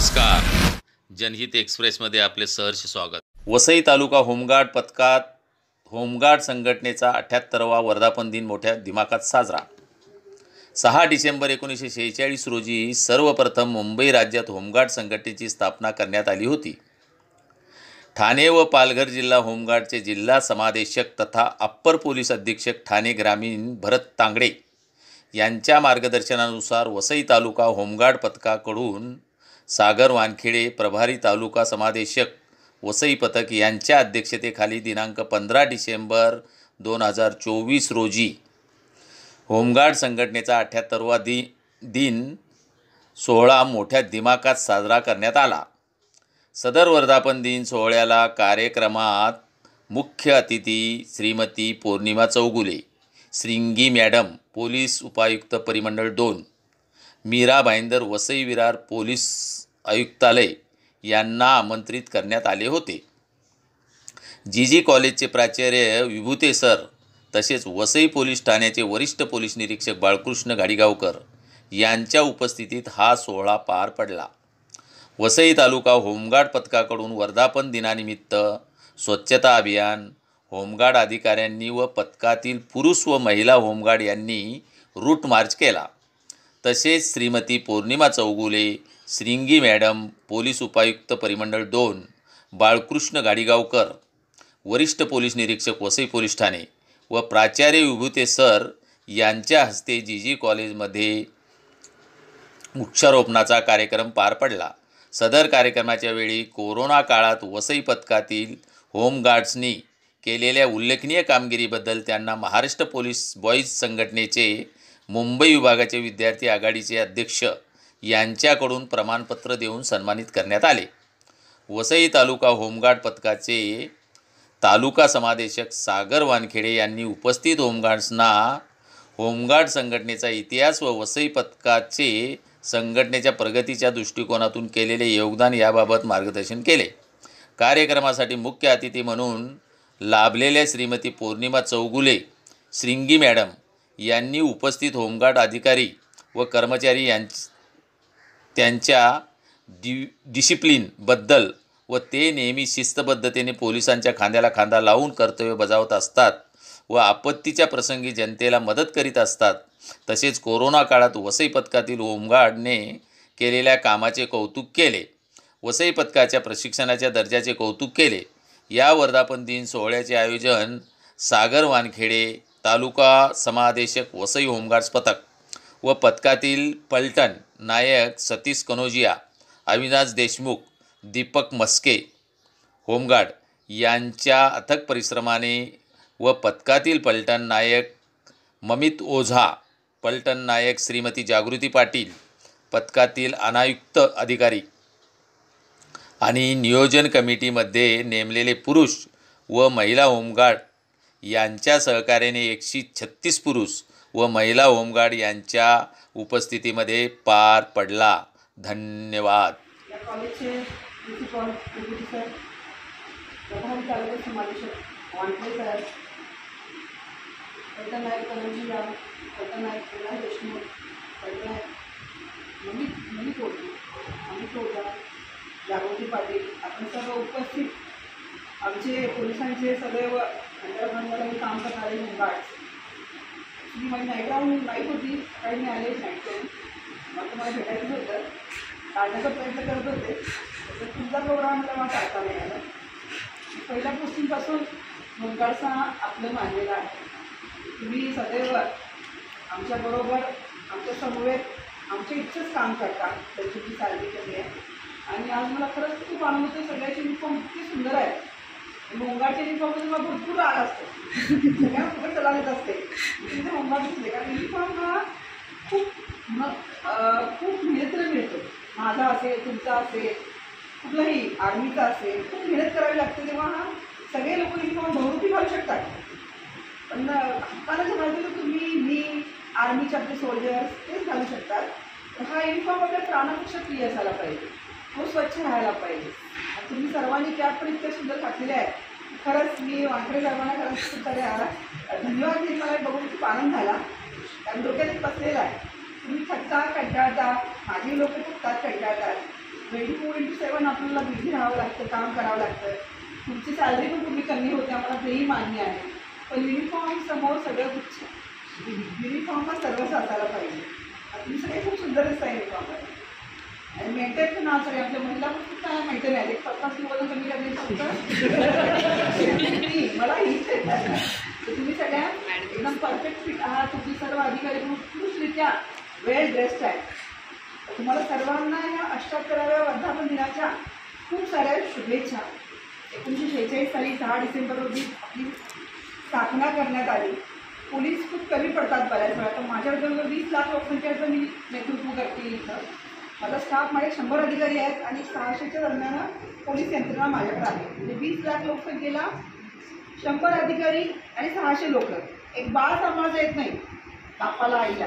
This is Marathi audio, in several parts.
नमस्कार. जनहित एक्सप्रेसमध्ये आपले सहर्ष स्वागत. वसई तालुका होमगार्ड संघटनेचा 78वा वर्धापन दिन मोठ्या दिमाखात साजरा. 6 डिसेंबर 1946 रोजी सर्वप्रथम मुंबई राज्यात होमगार्ड संघटनेची स्थापना करण्यात आली होती. ठाणे व पालघर जिल्हा होमगार्डचे जिल्हा समादेशक तथा अप्पर पोलीस अधीक्षक ठाणे ग्रामीण भरत तांगडे यांच्या मार्गदर्शनानुसार वसई तालुका होमगार्ड पथकाकडून सागर वानखेडे प्रभारी तालुका समादेशक वसई पथक यांच्या अध्यक्षतेखाली दिनांक 15 डिसेंबर 2024 रोजी होमगार्ड संघटनेचा 78वा दिन सोहळा मोठ्या दिमाखात साजरा करण्यात आला. सदर वर्धापन दिन सोहळ्याला कार्यक्रमात मुख्य अतिथी श्रीमती पौर्णिमा चौगुले, श्रिंगी मॅडम, पोलीस उपायुक्त परिमंडळ 2, मीरा भाईंदर, वसई विरार पोलीस आयुक्तालय यांना आमंत्रित करण्यात आले होते. जी कॉलेजचे प्राचार्य विभूते सर तसेच वसई पोलीस ठाण्याचे वरिष्ठ पोलीस निरीक्षक बाळकृष्ण घाडीगावकर यांच्या उपस्थितीत हा सोहळा पार पडला. वसई तालुका होमगार्ड पथकाकडून वर्धापन दिनानिमित्त स्वच्छता अभियान, होमगार्ड अधिकाऱ्यांनी व पथकातील पुरुष व महिला होमगार्ड यांनी रूट मार्च केला. तसेच श्रीमती पौर्णिमा चौगुले, श्रिंगी मॅडम, पोलीस उपायुक्त परिमंडळ 2, बाळकृष्ण घाडीगावकर, वरिष्ठ पोलीस निरीक्षक वसई पोलीस ठाणे व प्राचार्य विभूते सर यांच्या हस्ते जी कॉलेजमध्ये वृक्षारोपणाचा कार्यक्रम पार पडला. सदर कार्यक्रमाच्या वेळी कोरोना काळात वसई पथकातील होमगार्ड्सनी केलेल्या उल्लेखनीय कामगिरीबद्दल त्यांना महाराष्ट्र पोलीस बॉईज संघटनेचे मुंबई विभागाचे विद्यार्थी आघाडीचे अध्यक्ष यांच्याकडून प्रमाणपत्र देऊन सन्मानित करण्यात आले. वसई तालुका होमगार्ड पथकाचे तालुका समादेशक सागर वानखेडे यांनी उपस्थित होमगार्ड्सना होमगार्ड संघटनेचा इतिहास व वसई पथकाचे संघटनेच्या प्रगतीच्या दृष्टिकोनातून केलेले योगदान याबाबत मार्गदर्शन केले. कार्यक्रमासाठी मुख्य अतिथी म्हणून लाभलेल्या श्रीमती पौर्णिमा चौगुले, श्रिंगी मॅडम यांनी उपस्थित होमगार्ड अधिकारी व कर्मचारी त्यांच्या डिसिप्लिनबद्दल व ते नेहमी शिस्तबद्धतेने पोलिसांच्या खांद्याला खांदा लावून कर्तव्य बजावत असतात व आपत्तीच्या प्रसंगी जनतेला मदत करीत असतात. तसेच कोरोना काळात वसई पथकातील होमगार्डने केलेल्या कामाचे कौतुक केले. वसई पथकाच्या प्रशिक्षणाच्या दर्जाचे कौतुक केले. या वर्धापन दिन सोहळ्याचे आयोजन सागर वानखेडे, तालुका समादेशक वसई होमगार्ड्स पथक व पथकातील पलटण नायक सतीश कनोजिया, अविनाश देशमुख, दीपक मस्के होमगार्ड यांच्या अथक परिश्रमाने व पथकातील पलटण नायक ममित ओझा, पलटण नायक श्रीमती जागृती पाटील, पथकातील अनायुक्त अधिकारी आणि नियोजन कमिटीमध्ये नेमलेले पुरुष व महिला होमगार्ड यांच्या सहकार्याने 136 पुरुष व महिला होमगार्ड यांच्या उपस्थितीमध्ये पार पडला. धन्यवाद. या कॉलेजचे प्रिन्सिपल विभूती सर, प्रधान तालुका समादेशक वानखेडे सर, पलटण नायक कनोजिया, पलटण नायक अविनाश देशमुख, पलटण नायक ममित ओझा, जागृती पाटील, आपण सर्व उपस्थित आमचे पोलिसांचे सदैव अंडरग्राऊंडमध्ये काम करणारे होमगार्ड्स. ॲक्च्युली माझी नाईट होती, सकाळी मी आले नाईट करून. मग तुम्हाला भेटायचं होतं, काढण्याचा प्रयत्न करत होते, तर तुमचा प्रोग्राम मला टाळता नाही आला. पहिल्या गोष्टींपासून होमगार्ड्सना आपलं मानलेलं आहे. तुम्ही सदैव आमच्याबरोबर, आमच्या समवेत आमच्या इच्छेच काम करता, त्याची ती सारखी कमी आहे. आणि आज मला खरंच खूप आनंद होतो. सगळ्याचे युनिफॉर्म इतके सुंदर आहे. होमगार्डचे युनिफॉर्ममध्ये मला भरपूर राग असतो, सगळ्या फक्त चला देत असते तिथे होमगार्ड दिसले. कारण युनिफॉर्म हा खूप मेहनतीला मिळतो. माझा असेल, तुमचा असेल, कुठलाही आर्मीचा असेल, खूप मेहनत करावी लागते. तेव्हा हा सगळे लोक युनिफॉर्म बहुरूपी घालू शकतात. पण हक्कानं समजलं तर तुम्ही, मी, आर्मीचे आपले सोल्जर्स तेच घालू शकतात. तर हा युनिफॉर्म आपल्या प्राणापेक्षा प्रिय असायला पाहिजे, तो स्वच्छ राहायला पाहिजे. तुम्ही सर्वांनी कॅप पण इतक्या सुंदर घातलेल्या आहेत. खरंच मी वानखेडे साहेबांना खरंच खूप सारे धन्यवाद देईन. मला बघून खूप आनंद झाला. कारण डोक्यात एक बसलेला आहे, तुम्ही थकता, कंटाळता, माझी लोक थकतात, कंटाळतात, 24/7 आपल्याला बिझी राहावं लागतं, काम करावं लागतं. तुमची सॅलरी पण तुम्ही कमी होते, आम्हाला तेही मान्य आहे. पण युनिफॉर्म समोर सगळं तुच्छ. युनिफॉर्म हा सर्वच असायला पाहिजे. तुम्ही सगळे खूप सुंदर दिसता युनिफॉर्ममध्ये. आणि मेंटेन पण सगळे आपल्या महिला पण खूप चांगला मेंटेन आहे. 50 किलो वजन कमी करण्याचं मला हीच आहे. तर तुम्ही सगळ्या एकदम परफेक्ट फिट आहात. तुमची सर्व अधिकारी उत्कृष्टरित्या वेल ड्रेस्ड आहे. तुम्हाला सर्वांना या 78व्या वर्धापन दिनाच्या खूप साऱ्या शुभेच्छा. 1946 साली 6 डिसेंबर रोजी आपली स्थापना करण्यात आली. पोलीस खूप कमी पडतात बऱ्याच वेळा. तर माझ्याबद्दल 20 लाख लोकसंख्येचं मी नेतृत्व करते इथं. माझा स्टाफ माझे 100 अधिकारी आहेत आणि 600च्या दरम्यान पोलीस यंत्रणा माझ्याकडे आहे. म्हणजे 20 लाख लोकसंख्येला 100 अधिकारी आणि 600 लोक. एक बाळ सांभाळता येत नाही बापाला, आईला.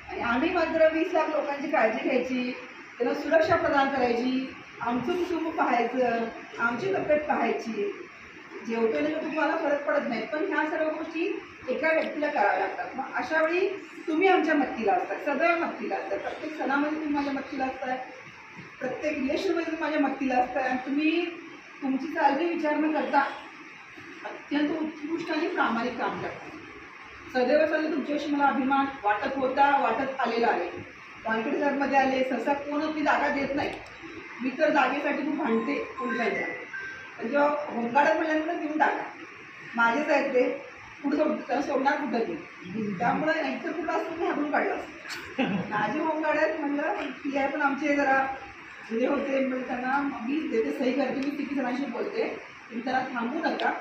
आणि आम्ही मात्र 20 लाख लोकांची काळजी घ्यायची, त्यांना सुरक्षा प्रदान करायची, आमचं कुटुंब पाहायचं, आमची तब्येत पाहायची. जेवतेने तर तुम्हाला फरक पडत नाही, पण ह्या सर्व गोष्टी एका व्यक्तीला कराव्या लागतात. मग अशा वेळी तुम्ही आमच्या मदतीला असताय, सदैव मदतीला असताय. प्रत्येक सणामध्ये तुम्ही माझ्या मदतीला असताय, प्रत्येक रिलेशनमध्ये तुम्ही माझ्या मदतीला असताय. आणि तुम्ही तुमची सॅलरी विचार न करता अत्यंत उत्कृष्ट आणि प्रामाणिक काम करता. सदैव सदैव तुमच्याविषयी मला अभिमान वाटत आलेला आहे. वानखेडे साहेबमध्ये आले, सहसा कोण आपली जागा देत नाही. मी तर जागेसाठी खूप भांडते पोलिसांच्या. पण जेव्हा होमगार्डात म्हणल्यानंतर देऊन टाका, माझेच आहेत ते, पुढं त्याला सोडणार कुठं ते. त्यामुळे नाहीतर कुठं असतं मी हाकून काढलं असतं. माझे होमगार्ड म्हणलं ठीक आहे, पण आमचे जरा जुने होते, म्हणजे त्यांना मी देते, सही करते, मी किती जणांशी बोलते, तुम्ही त्यांना थांबू नका,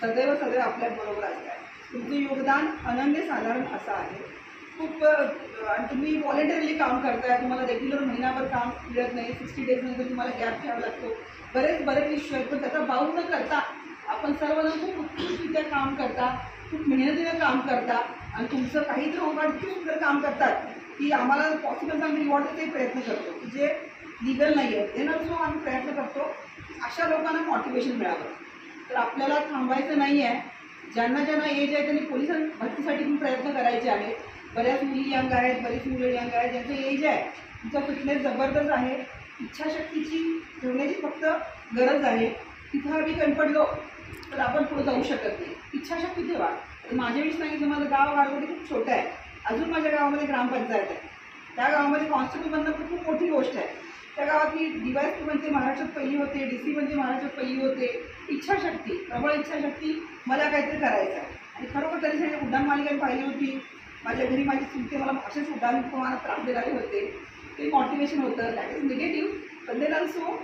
सदैव आपल्याबरोबर असताय. तुमचं योगदान अनन्यसाधारण असं आहे. खूप आणि तुम्ही व्हॉलेंटरीली काम करताय. तुम्हाला रेग्युलर महिनाभर काम मिळत नाही, 60 डेजनंतर तुम्हाला गॅप घ्यावा लागतो. बरेच इश्यू आहेत, पण त्याचा बाऊ न करता आपण सर्वजण खूप उत्कृष्टरित्या काम करता, खूप मेहनतीनं काम करता. आणि तुमचं काहीतरी होमगार्ड इतकं सुंदर काम करतात की आम्हाला पॉसिबल आम्ही रिवॉर्ड देते प्रयत्न करतो, की जे लिगल नाही आहे ते नसो आम्ही प्रयत्न करतो अशा लोकांना मोटिवेशन मिळावं. तर आपल्याला थांबायचं नाही आहे. ज्यांना एज आहे त्यांनी पोलीस भरतीसाठी पण प्रयत्न करायचे आहेत. बऱ्याच मुली यंग आहेत, बरीच मुलं यंग आहेत, ज्यांचं एज आहे, तुमचा फिटनेस जबरदस्त आहे, इच्छाशक्तीची ठेवण्याची फक्त गरज आहे. तिथं आम्ही कमी पडलो तर आपण पुढे जाऊ शकत नाही. इच्छाशक्ती ठेवा. माझ्याविषयी सांगितलं, माझं गाव गारगोटी खूप छोटं आहे. अजून माझ्या गावामध्ये ग्रामपंचायत आहे. त्या गावामध्ये कॉन्स्टेबल बनणं पण खूप मोठी गोष्ट आहे. त्या गावात मी DYSP म्हणजे महाराष्ट्रात पहिली होते, DC म्हणजे महाराष्ट्रात पहिली होते. इच्छाशक्ती, प्रबळ इच्छाशक्ती, मला काहीतरी करायचं आहे. आणि खरोखर तरी सगळी उड्डाण मालिका पाहिली होती. माझ्या घरी माझी चुलते मला असेच उड्डाण प्रमाणात त्रास देणारे होते. ते मोटिवेशन होतं. दॅट इज निगेटिव्ह, पण देन ऑल्सो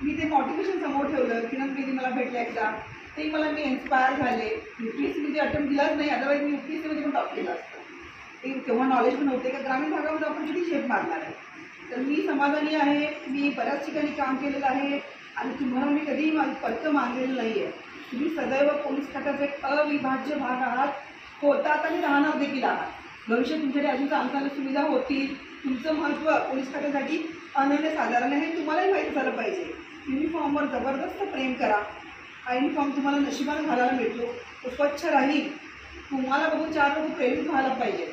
मी ते मोटिवेशन समोर ठेवलं. किरण बेदी मला भेटल्या एकदा, ते मला मी इन्स्पायर झाले. UPSCमध्ये अटेम्प्ट दिलाच नाही, अदरवाईज मी UPSCमध्ये पण टॉप केलं असतं. ते तेव्हा नॉलेज पण होते का ग्रामीण भागामध्ये आपण किती शेप मारणार आहे. तर मी समाधानी आहे. मी बऱ्याच ठिकाणी काम केलेलं आहे आणि तुम्हाला मी कधीही पत्तं मागलेलं नाही आहे. तुम्ही सदैव पोलीस खात्याचा एक अविभाज्य भाग आहात, होतात आणि राहणार देखील आहात. भविष्यात तुमच्याकडे अजून चांगल्या सुविधा होतील. तुमचं महत्त्व पोलीस खात्यासाठी अनन्यसाधारण आहे, तुम्हालाही माहीत झालं पाहिजे. युनिफॉर्मवर जबरदस्त प्रेम करा. हा युनिफॉर्म तुम्हाला नशिबानं घालायला मिळतो, तो स्वच्छ राहील. तुम्हाला बघून 4 लोक प्रेरित व्हायला पाहिजे.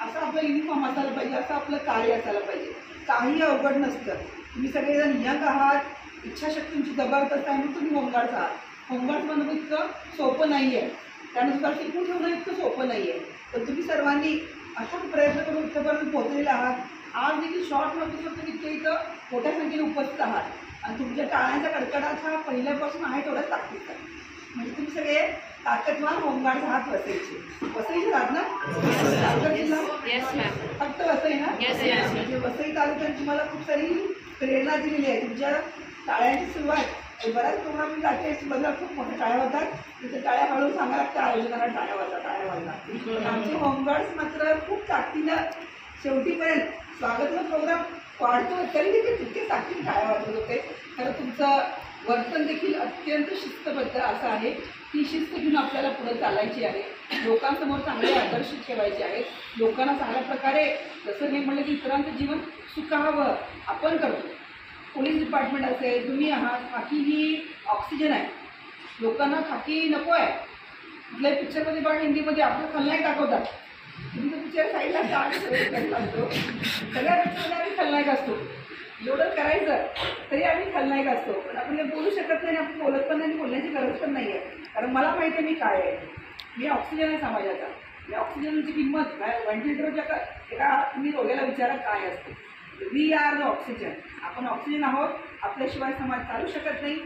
असं आपलं युनिफॉर्म असायला पाहिजे, असं आपलं कार्य असायला पाहिजे. काही अवघड नसतं. तुम्ही सगळेजण यंग आहात, इच्छाशक्ती तुमची जबरदस्त आहे, म्हणून तुम्ही होमगार्ड्स आहात. होमगार्ड्स बनणं इतकं सोपं नाही आहे, त्यानुसार टिकून ठेवणं इतकं सोपं नाही आहे. तर तुम्ही सर्वांनी अथक प्रयत्न करून इथपर्यंत पोहोचलेले आहात. आज देखील शॉर्ट नोटीसवर तुम्ही इतकं मोठ्या संख्येने उपस्थित आहात आणि तुमच्या टाळ्यांचा कडकडाट हा पहिल्यापासून आहे तेवढाच ताकदीचा. म्हणजे तुम्ही सगळे ताकदवान होमगार्ड आहात. वसईचे आहात ना? फक्त वसई ना? म्हणजे वसई तालुक्यात तुम्हाला खूप सारी प्रेरणा दिलेली आहे. तुमच्या टाळ्यांची सुरुवात बऱ्याच प्रोग्राम मी जाते, बदला खूप मोठ्या टाळ्या होतात. तिथे टाळ्या हळूहळू सांगा लागतं आयोजकांना, टाळ्या वाजता. आमचे होमगार्ड्स मात्र खूप ताकदीनं शेवटीपर्यंत स्वागतचा प्रोग्राम वाढतो तरी देखील तितके ताकदीने टाळ्या वाजवत होते. खरं तुमचं वर्तन देखील अत्यंत शिस्तबद्ध असं आहे. ती शिस्त घेऊन आपल्याला पुढे चालायची आहे. लोकांसमोर चांगले आदर्श ठेवायचे आहेत. लोकांना चांगल्या प्रकारे, जसं मी म्हणलं की इतरांचं जीवन सुखावं आपण करतो. पोलीस डिपार्टमेंट असेल, तुम्ही आहात, खाकी ही ऑक्सिजन आहे. लोकांना खाकी नको आहे. कुठल्याही पिक्चरमध्ये पण हिंदीमध्ये आपलं खलनायक दाखवतात. तुमचं पिक्चर साईडला असतो, सगळ्या पिक्चरमध्ये आम्ही खलनायक असतो. एवढं करायचं तरी आम्ही खलनायक असतो. पण आपण काही बोलू शकत नाही, आपण बोलत पण नाही, बोलण्याची गरज पण नाही आहे. कारण मला माहिती आहे मी काय आहे. मी ऑक्सिजन आहे समाजाचा. या ऑक्सिजनची किंमत काय व्हेंटिलेटरच्या एका तुम्ही रोग्याला विचारा काय असते. We are the oxygen. आपण ऑक्सिजन आहोत. आपल्याशिवाय समाज चालू शकत नाही.